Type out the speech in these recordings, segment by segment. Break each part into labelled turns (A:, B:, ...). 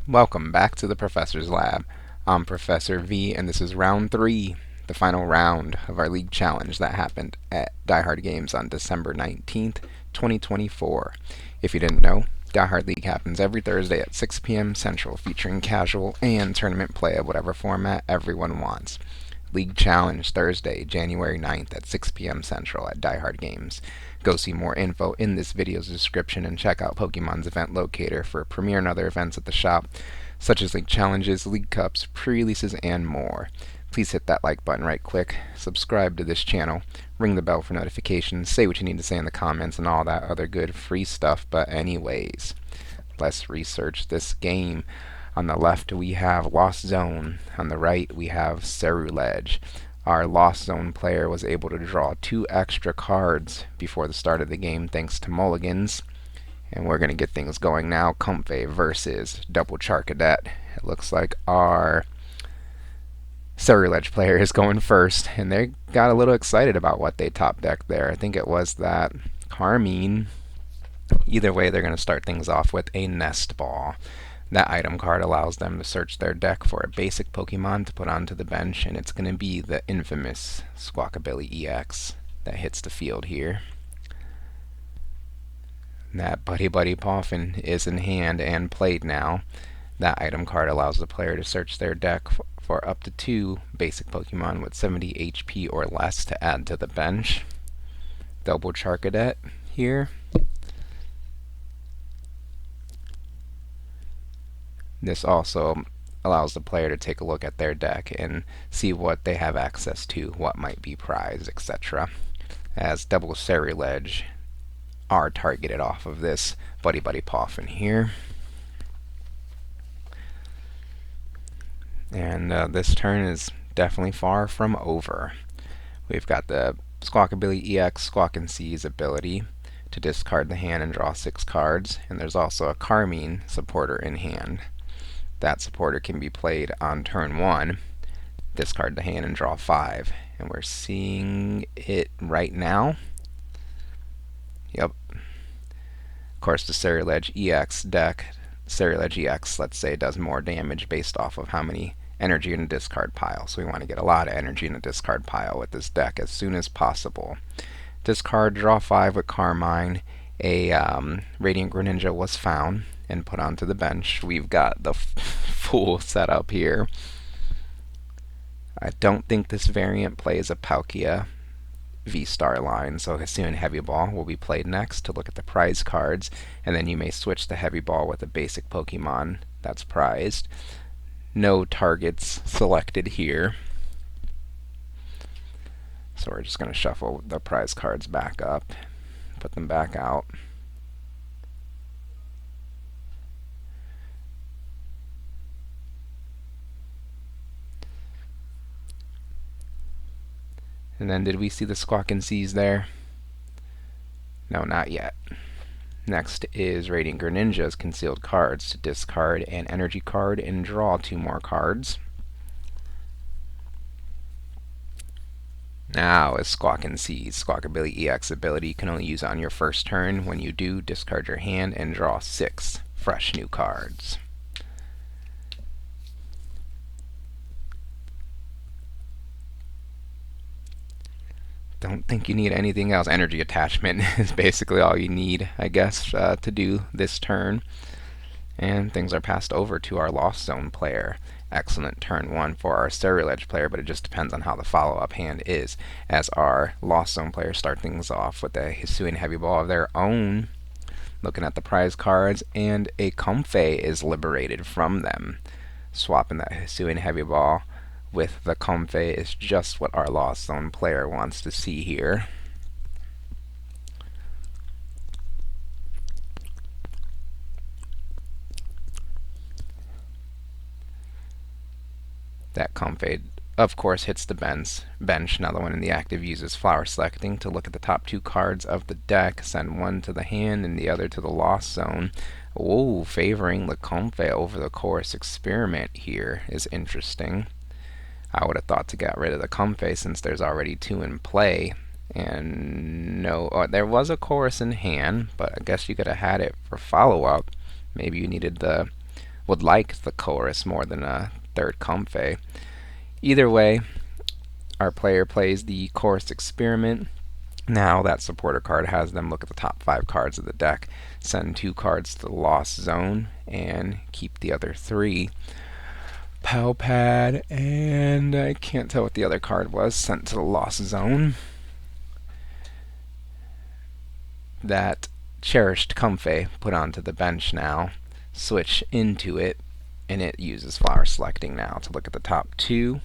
A: Welcome back to the Professor's Lab. I'm Professor V, and this is round 3, the final round of our league challenge that happened at Die Hard Games on December 19th, 2024. If you didn't know, Die Hard League happens every Thursday at 6 p.m. Central, featuring casual and tournament play of whatever format everyone wants. League Challenge Thursday, January 9th at 6 p.m. Central at Die Hard Games. Go see more info in this video's description and check out Pokemon's event locator for premiere and other events at the shop, such as league challenges, league cups, pre-releases, and more. Please hit that like button right quick, subscribe to this channel, ring the bell for notifications, say what you need to say in the comments, and all that other good free stuff. But anyways, let's research this game. On the left we have Lost Zone. On the right we have Ceruledge. Our Lost Zone player was able to draw 2 extra cards before the start of the game thanks to mulligans. And we're going to get things going now. Comfey versus Double Charcadet. It looks like our Ceruledge player is going first, and they got a little excited about what they top decked there. I think it was that Carmine. Either way, they're going to start things off with a Nest Ball. That item card allows them to search their deck for a basic Pokemon to put onto the bench, and it's going to be the infamous Squawkabilly EX that hits the field here. That Buddy Buddy Poffin is in hand and played now. That item card allows the player to search their deck for up to 2 basic Pokemon with 70 HP or less to add to the bench. Double Charcadet here. This also allows the player to take a look at their deck and see what they have access to, what might be prized, etc. As Double Ceruledge are targeted off of this Buddy Buddy Poffin here. And this turn is definitely far from over. We've got the Squawkabilly EX Squawk and Seize ability to discard the hand and draw 6 cards, and there's also a Carmine supporter in hand. That supporter can be played on turn 1, discard the hand and draw 5. And we're seeing it right now. Yep. Of course, the Ceruledge EX deck, Ceruledge EX, let's say, does more damage based off of how many energy in the discard pile. So we want to get a lot of energy in the discard pile with this deck as soon as possible. Discard, draw 5 with Carmine. A Radiant Greninja was found and put onto the bench. We've got the full setup here. I don't think this variant plays a Palkia V-Star line, so Hisuian Heavy Ball will be played next to look at the prize cards, and then you may switch the Heavy Ball with a basic Pokemon that's prized. No targets selected here. So we're just going to shuffle the prize cards back up, put them back out. And then did we see the Squawk and Seize there? No, not yet. Next is Radiant Greninja's concealed cards to discard an energy card and draw 2 more cards. Now is Squawk and Seize. Squawkabilly EX ability you can only use on your first turn. When you do, discard your hand and draw 6 fresh new cards. Don't think you need anything else. Energy attachment is basically all you need, I guess, to do this turn. And things are passed over to our Lost Zone player. Excellent turn 1 for our Ceruledge player, but it just depends on how the follow-up hand is. As our Lost Zone players start things off with a Hisuian Heavy Ball of their own, looking at the prize cards, and a Comfey is liberated from them. Swapping that Hisuian Heavy Ball with the Comfey is just what our Lost Zone player wants to see here. That Comfey, of course, hits the bench. Another one in the active uses Flower Selecting to look at the top 2 cards of the deck, send one to the hand and the other to the Lost Zone. Oh, favoring the Comfey over the Chorus Experiment here is interesting. I would have thought to get rid of the Comfey since there's already 2 in play, And no, there was a chorus in hand, but I guess you could have had it for follow-up. Maybe you would like the chorus more than a third Comfey. Either way, our player plays the chorus experiment. Now that supporter card has them look at the top 5 cards of the deck, send 2 cards to the lost zone, and keep the other 3. Pow pad, and I can't tell what the other card was, sent to the lost zone. That cherished Comfey put onto the bench now. Switch into it, and it uses flower selecting now to look at the top 2.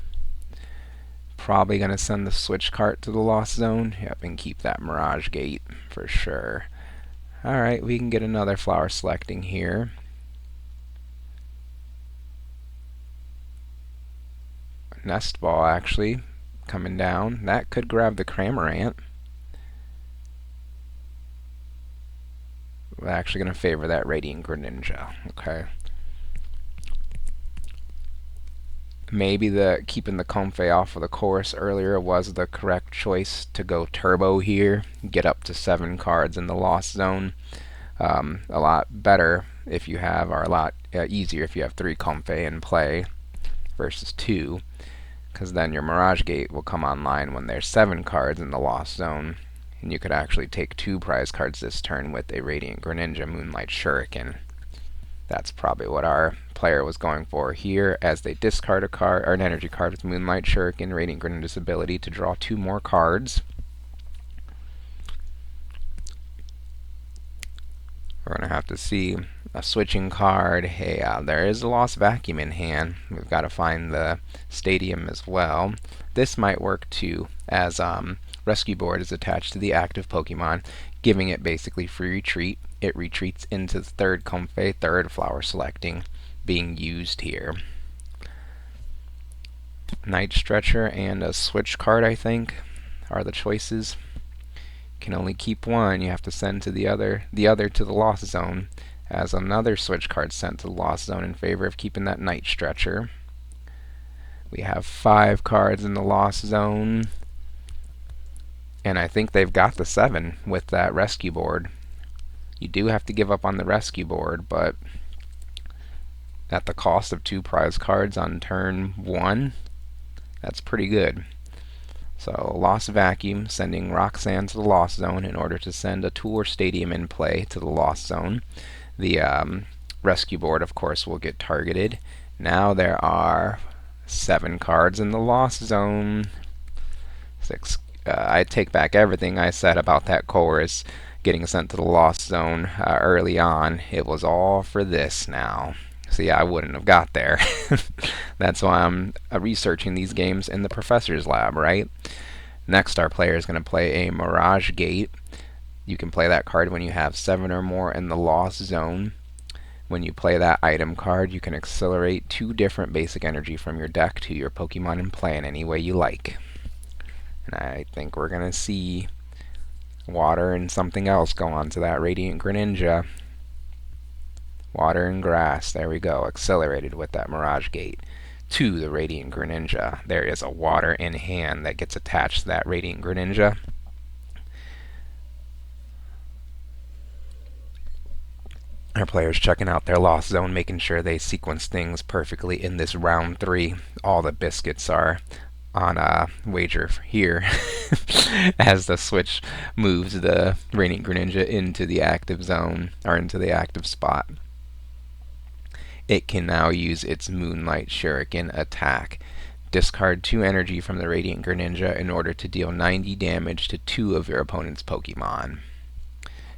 A: Probably going to send the switch cart to the lost zone. Yep, and keep that Mirage Gate for sure. Alright, we can get another flower selecting here. Nest Ball actually coming down. That could grab the Cramorant. We're actually going to favor that Radiant Greninja. Okay. Maybe keeping the Comfey off of the course earlier was the correct choice to go turbo here. Get up to 7 cards in the lost zone. A lot better if you have, or a lot easier if you have 3 Comfey in play versus 2. Because then your Mirage Gate will come online when there's 7 cards in the lost zone. And you could actually take 2 prize cards this turn with a Radiant Greninja Moonlight Shuriken. That's probably what our player was going for here, as they discard a card or an energy card with Moonlight Shuriken, Radiant Greninja's ability to draw 2 more cards. We're going to have to see a switching card. Hey, there is a Lost Vacuum in hand. We've got to find the Stadium as well. This might work too, as Rescue Board is attached to the active Pokemon, giving it basically free retreat. It retreats into the 3rd Comfey, 3rd flower selecting being used here. Night Stretcher and a switch card, I think, are the choices. Can only keep one. You have to send to the other to the lost zone, as another switch card sent to the lost zone in favor of keeping that Night Stretcher. We have 5 cards in the lost zone, and I think they've got the 7 with that Rescue Board. You do have to give up on the Rescue Board, but at the cost of 2 prize cards on turn 1, that's pretty good. So Lost Vacuum, sending Roxanne to the Lost Zone in order to send a Tour Stadium in play to the Lost Zone. The Rescue Board, of course, will get targeted. Now there are 7 cards in the Lost Zone. 6. I take back everything I said about that chorus getting sent to the Lost Zone early on. It was all for this now. See, I wouldn't have got there. That's why I'm researching these games in the professor's lab, right? Next, our player is going to play a Mirage Gate. You can play that card when you have 7 or more in the Lost Zone. When you play that item card, you can accelerate 2 different basic energy from your deck to your Pokemon in play in any way you like. And I think we're going to see water and something else go on to that Radiant Greninja. Water and grass, there we go, accelerated with that Mirage Gate to the Radiant Greninja. There is a water in hand that gets attached to that Radiant Greninja. Our players checking out their Lost Zone, making sure they sequence things perfectly in this round 3. All the biscuits are on a wager here as the switch moves the Radiant Greninja into the active zone, or into the active spot. It can now use its Moonlight Shuriken attack. Discard 2 energy from the Radiant Greninja in order to deal 90 damage to 2 of your opponent's Pokemon.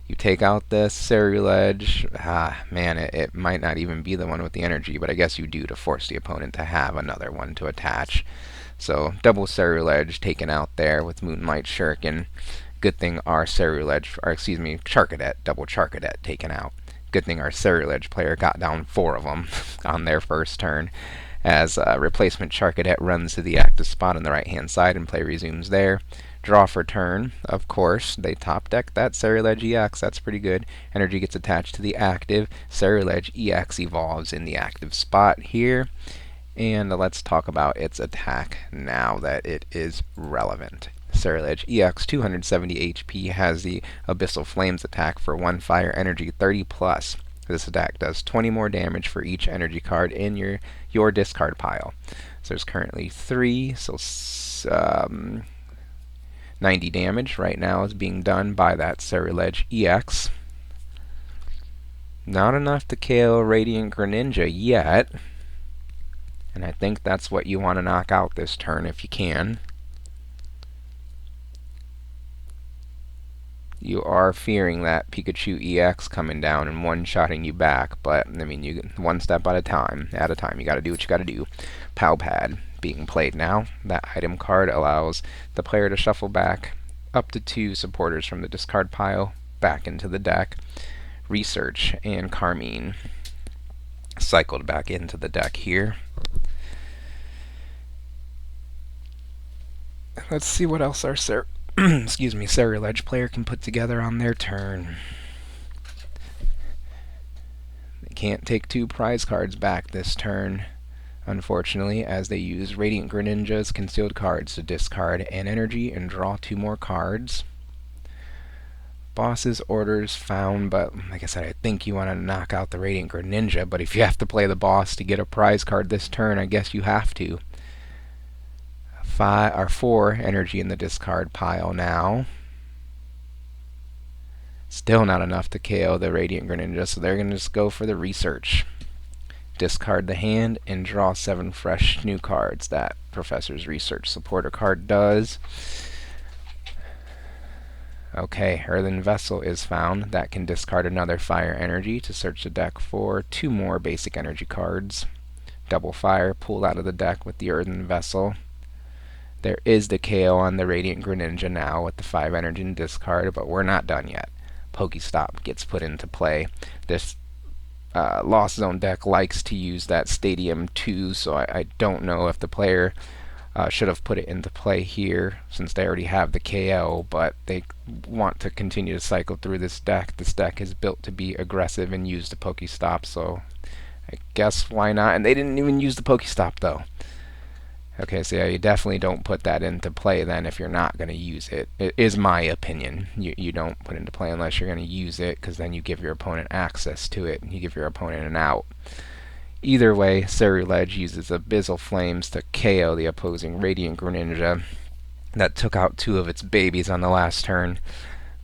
A: You take out the Ceruledge. Man, it might not even be the one with the energy, but I guess you do to force the opponent to have another one to attach. So double Ceruledge taken out there with Moonlight Shuriken. Good thing our Ceruledge, or excuse me, Charcadet, double Charcadet taken out. Good thing our Ceruledge player got down 4 of them on their first turn, as replacement Charcadet runs to the active spot on the right hand side and play resumes there. Draw for turn, of course. They top deck that Ceruledge EX, that's pretty good. Energy gets attached to the active. Ceruledge EX evolves in the active spot here. And let's talk about its attack now that it is relevant. Ceruledge EX, 270 HP, has the Abyssal Flames attack for 1 fire energy 30 plus. This attack does 20 more damage for each energy card in your discard pile. So there's currently 3, so 90 damage right now is being done by that Ceruledge EX. Not enough to KO Radiant Greninja yet, and I think that's what you want to knock out this turn if you can. You are fearing that Pikachu EX coming down and one-shotting you back, but I mean, you one step at a time. You got to do what you got to do. Pow Pad being played now. That item card allows the player to shuffle back up to 2 supporters from the discard pile back into the deck. Research and Carmine cycled back into the deck here. Let's see what else our Ceruledge player can put together on their turn. They can't take 2 prize cards back this turn, unfortunately, as they use Radiant Greninja's concealed cards to discard an energy and draw 2 more cards. Boss's orders found, but like I said, I think you want to knock out the Radiant Greninja, but if you have to play the boss to get a prize card this turn, I guess you have to. 4 energy in the discard pile now. Still not enough to KO the Radiant Greninja, so they're going to just go for the research. Discard the hand and draw 7 fresh new cards. That Professor's Research supporter card does. Okay, Earthen Vessel is found. That can discard another fire energy to search the deck for 2 more basic energy cards. Double fire pulled out of the deck with the Earthen Vessel. There is the KO on the Radiant Greninja now with the 5 energy and discard, but we're not done yet. Pokestop gets put into play. This Lost Zone deck likes to use that Stadium 2, so I don't know if the player should have put it into play here since they already have the KO, but they want to continue to cycle through this deck. This deck is built to be aggressive and use the Pokestop, so I guess why not? And they didn't even use the Pokestop though. Okay, so yeah, you definitely don't put that into play then if you're not going to use it. It is my opinion. You don't put it into play unless you're going to use it, because then you give your opponent access to it, and you give your opponent an out. Either way, Ceruledge uses Abyssal Flames to KO the opposing Radiant Greninja. That took out 2 of its babies on the last turn.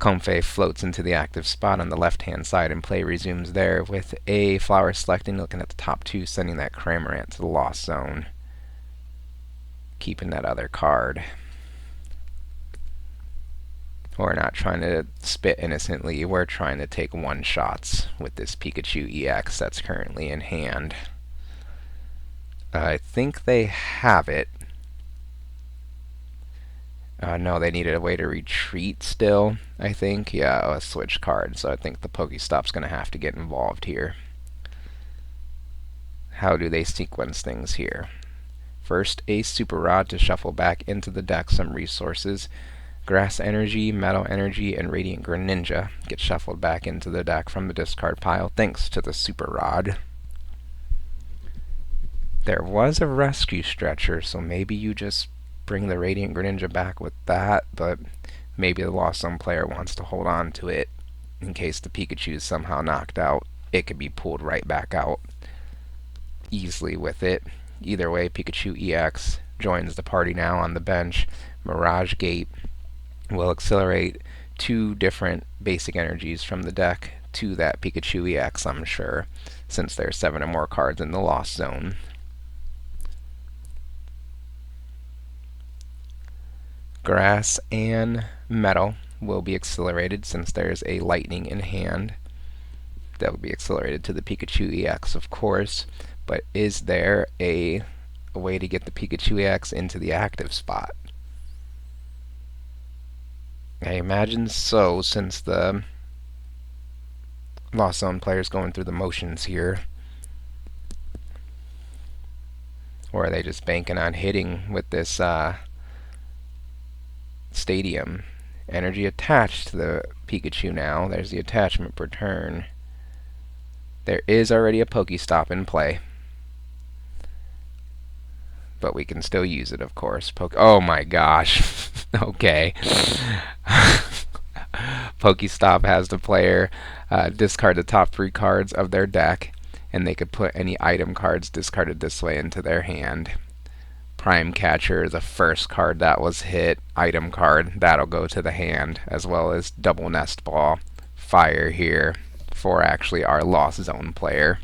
A: Comfey floats into the active spot on the left-hand side, and play resumes there with a flower selecting, looking at the top 2, sending that Cramorant to the Lost Zone. Keeping that other card. We're not trying to spit innocently, we're trying to take 1-shots with this Pikachu EX that's currently in hand. I think they have it. No, they needed a way to retreat still, I think. Yeah, a switch card, so I think the Pokestop's going to have to get involved here. How do they sequence things here? First, a Super Rod to shuffle back into the deck some resources. Grass Energy, Metal Energy, and Radiant Greninja get shuffled back into the deck from the discard pile thanks to the Super Rod. There was a Rescue Stretcher, so maybe you just bring the Radiant Greninja back with that, but maybe the Lost Zone player wants to hold on to it in case the Pikachu is somehow knocked out. It could be pulled right back out easily with it. Either way, Pikachu EX joins the party now on the bench. Mirage Gate will accelerate 2 different basic energies from the deck to that Pikachu EX, I'm sure, since there's 7 or more cards in the Lost Zone. Grass and Metal will be accelerated since there's a Lightning in hand. That will be accelerated to the Pikachu EX, of course. But is there a way to get the Pikachu EX into the active spot? I imagine so, since the Lost Zone player's going through the motions here. Or are they just banking on hitting with this Stadium? Energy attached to the Pikachu now. There's the attachment per turn. There is already a Pokestop in play. but we can still use it, of course. Oh my gosh. Okay. Pokestop has the player discard the top 3 cards of their deck, and they could put any item cards discarded this way into their hand. Prime Catcher, the first card that was hit, item card, that'll go to the hand, as well as Double Nest Ball, Fire here, for actually our Lost Zone player.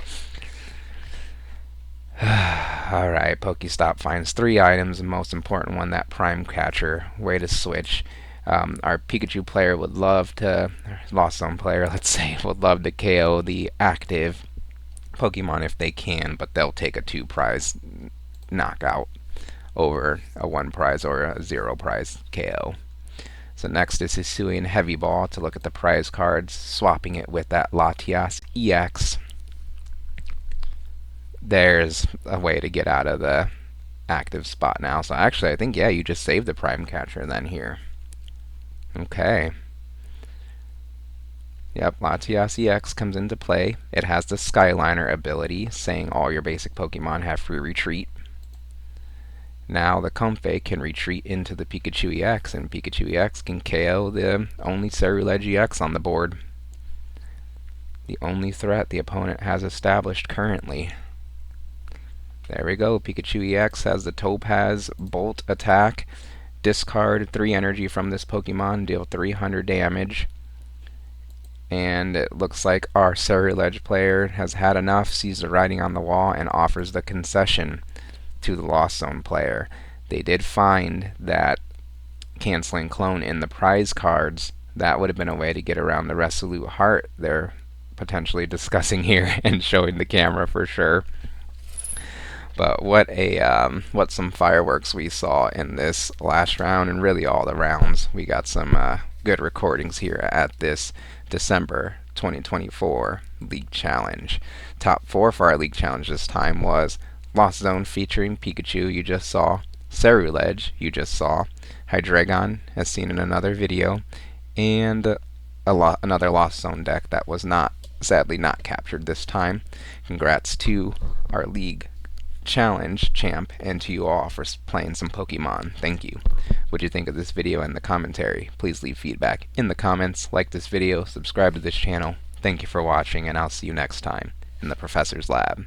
A: Alright, Pokestop finds 3 items, the most important one, that Prime Catcher. Way to switch. Our Pikachu player would love to, Lost Zone player, let's say, would love to KO the active Pokemon if they can, but they'll take a 2 prize knockout over a 1 prize or a 0 prize KO. So next is Hisuian Heavy Ball to look at the prize cards, swapping it with that Latias EX. There's a way to get out of the active spot now. So actually, I think, yeah, you just saved the Prime Catcher then here. Okay. Yep, Latias EX comes into play. It has the Skyliner ability, saying all your basic Pokemon have free retreat. Now the Comfey can retreat into the Pikachu EX, and Pikachu EX can KO the only Ceruledge EX on the board. The only threat the opponent has established currently. There we go. Pikachu EX has the Topaz Bolt attack. Discard 3 energy from this Pokemon, deal 300 damage. And it looks like our Ceruledge player has had enough, sees the writing on the wall, and offers the concession to the Lost Zone player. They did find that canceling clone in the prize cards. That would have been a way to get around the Resolute Heart they're potentially discussing here and showing the camera for sure. But what some fireworks we saw in this last round, and really all the rounds. We got some good recordings here at this December 2024 League Challenge. Top 4 for our League Challenge this time was Lost Zone featuring Pikachu, you just saw, Ceruledge, you just saw, Hydreigon, as seen in another video, and another Lost Zone deck that was sadly not captured this time. Congrats to our League Challenge champ and to you all for playing some Pokemon. Thank you. What do you think of this video and the commentary? Please leave feedback in the comments, like this video, subscribe to this channel. Thank you for watching, and I'll see you next time in the Professor's Lab.